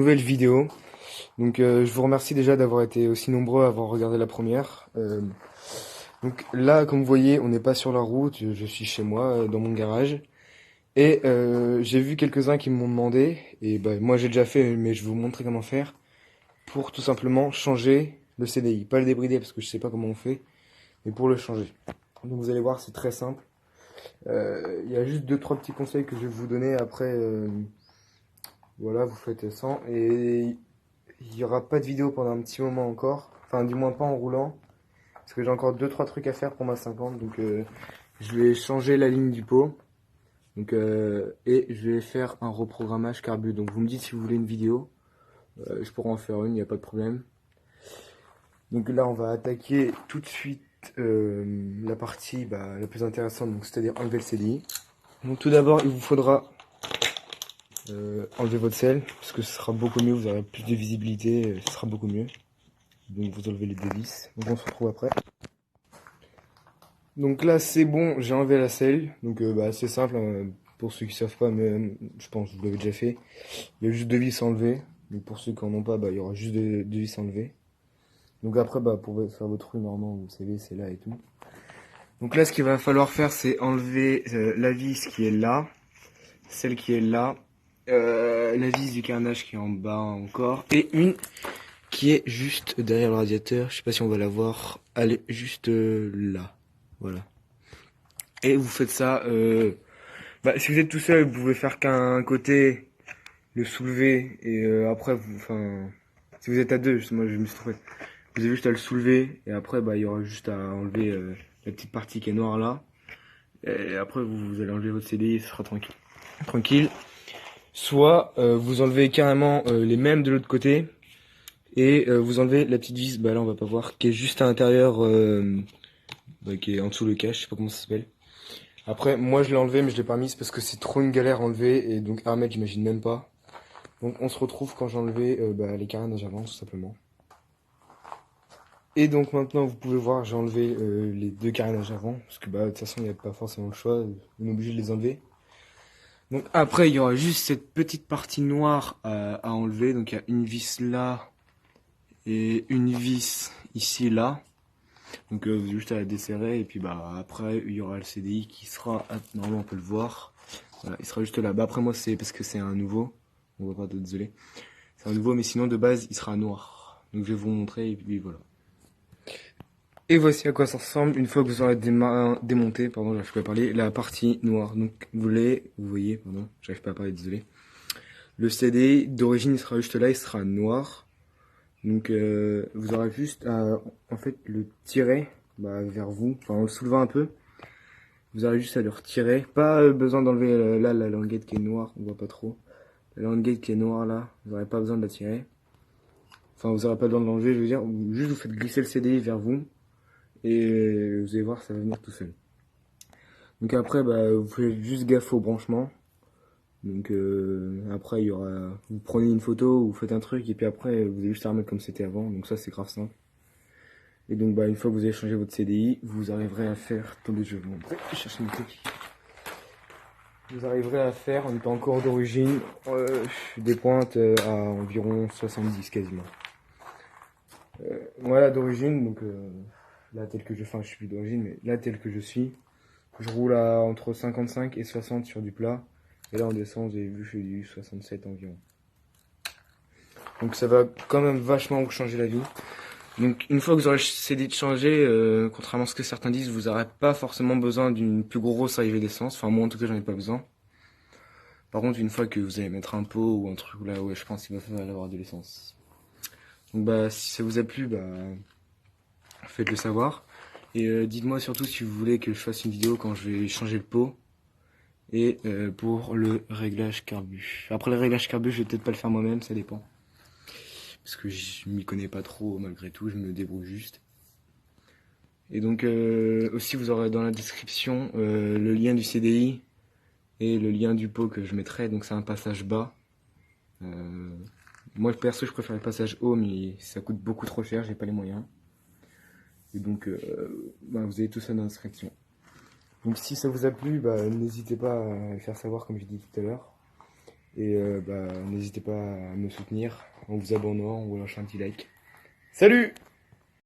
Nouvelle vidéo. Donc je vous remercie déjà d'avoir été aussi nombreux à avoir regardé la première. Donc là, comme vous voyez, on n'est pas sur la route, je suis chez moi, dans mon garage. Et j'ai vu quelques-uns qui m'ont demandé, et bah, moi j'ai déjà fait, mais je vais vous montrer comment faire, pour tout simplement changer le CDI. Pas le débrider parce que je sais pas comment on fait, mais pour le changer. Donc vous allez voir, c'est très simple. Il y a juste deux, trois petits conseils que je vais vous donner après. Voilà, vous faites sans. Et il n'y aura pas de vidéo pendant un petit moment encore. Enfin, du moins pas en roulant. Parce que j'ai encore deux trois trucs à faire pour ma 50. Donc, je vais changer la ligne du pot. Donc, et je vais faire un reprogrammage carbu. Donc, vous me dites si vous voulez une vidéo. Je pourrais en faire une, il n'y a pas de problème. Donc là, on va attaquer tout de suite la partie la plus intéressante. Donc, c'est-à-dire enlever le CDI. Donc, tout d'abord, il vous faudra enlever votre selle. Parce que ce sera beaucoup mieux. Vous aurez plus de visibilité. Ce sera beaucoup mieux. Donc vous enlevez les deux vis. Donc on se retrouve après. Donc là c'est bon, j'ai enlevé la selle. Donc c'est simple, hein, pour ceux qui savent pas, mais je pense que vous l'avez déjà fait. Il y a juste deux vis à enlever. Donc pour ceux qui en ont pas, il y aura juste deux vis à enlever. Donc après pour faire votre trou normalement, vous savez, c'est là et tout. Donc là ce qu'il va falloir faire c'est enlever la vis qui est là, celle qui est là, la vis du carnage qui est en bas encore, et une qui est juste derrière le radiateur. Je sais pas si on va la voir. Elle est juste là. Voilà. Et vous faites ça. Si vous êtes tout seul, vous pouvez faire qu'un côté, le soulever et après si vous êtes à deux, moi je me suis trompé. Vous avez juste à le soulever et après il y aura juste à enlever la petite partie qui est noire là. Et après vous allez enlever votre CDI et ce sera tranquille. Tranquille. Soit vous enlevez carrément les mêmes de l'autre côté. Et vous enlevez la petite vis, là on va pas voir, qui est juste à l'intérieur, qui est en dessous le cache, je sais pas comment ça s'appelle. Après, moi je l'ai enlevé mais je l'ai pas mise parce que c'est trop une galère à enlever et donc à remettre j'imagine même pas. Donc on se retrouve quand j'ai enlevé les carénages avant tout simplement. Et donc maintenant vous pouvez voir j'ai enlevé les deux carénages avant parce que de toute façon il n'y a pas forcément le choix, on est obligé de les enlever. Donc après il y aura juste cette petite partie noire à enlever, donc il y a une vis là et une vis ici là. Donc vous avez juste à la desserrer et puis après il y aura le CDI qui sera, normalement on peut le voir, voilà, il sera juste là. Après moi c'est parce que c'est un nouveau, on voit pas, désolé, c'est un nouveau mais sinon de base il sera noir. Donc je vais vous montrer et puis voilà. Et voici à quoi ça ressemble une fois que vous aurez démonté, pardon j'arrive pas à parler, la partie noire. Donc vous voyez, pardon, j'arrive pas à parler, désolé. Le CDI d'origine il sera juste là, il sera noir. Donc vous aurez juste à en fait le tirer vers vous, en le soulevant un peu. Vous aurez juste à le retirer. Pas besoin d'enlever là la languette qui est noire, on voit pas trop. La languette qui est noire là, vous n'aurez pas besoin de la tirer. Enfin vous n'aurez pas besoin de l'enlever, je veux dire. Juste vous faites glisser le CDI vers vous. Et vous allez voir, ça va venir tout seul. Donc après vous faites juste gaffe au branchement. Donc après il y aura, vous prenez une photo, vous faites un truc et puis après vous avez juste à remettre comme c'était avant. Donc ça c'est grave simple. Et donc une fois que vous avez changé votre CDI, vous arriverez à faire, attendez je vais vous montrer, je cherche une truc. Vous arriverez à faire, en étant encore d'origine, des pointes à environ 70 quasiment. Voilà d'origine, donc là tel que je, enfin je suis plus d'origine, mais là tel que je suis, je roule à entre 55 et 60 sur du plat. Et là en descend, vous avez vu, je fais du 67 environ. Donc ça va quand même vachement vous changer la vie. Donc une fois que vous aurez cédé de changer, contrairement à ce que certains disent, vous n'aurez pas forcément besoin d'une plus grosse arrivée d'essence. Enfin moi en tout cas j'en ai pas besoin. Par contre une fois que vous allez mettre un pot ou un truc là, ouais je pense qu'il va falloir avoir de l'essence. Donc si ça vous a plu, faites-le savoir. Et dites-moi surtout si vous voulez que je fasse une vidéo quand je vais changer le pot. Et pour le réglage carbu. Après le réglage carbu je vais peut-être pas le faire moi-même, ça dépend. Parce que je m'y connais pas trop malgré tout, je me débrouille juste. Et donc aussi vous aurez dans la description le lien du CDI et le lien du pot que je mettrai, donc c'est un passage bas. Moi perso je préfère le passage haut mais ça coûte beaucoup trop cher, j'ai pas les moyens. Et donc vous avez tout ça dans la description. Donc si ça vous a plu, n'hésitez pas à le faire savoir comme j'ai dit tout à l'heure. Et n'hésitez pas à me soutenir en vous abonnant ou en lâchant un petit like. Salut!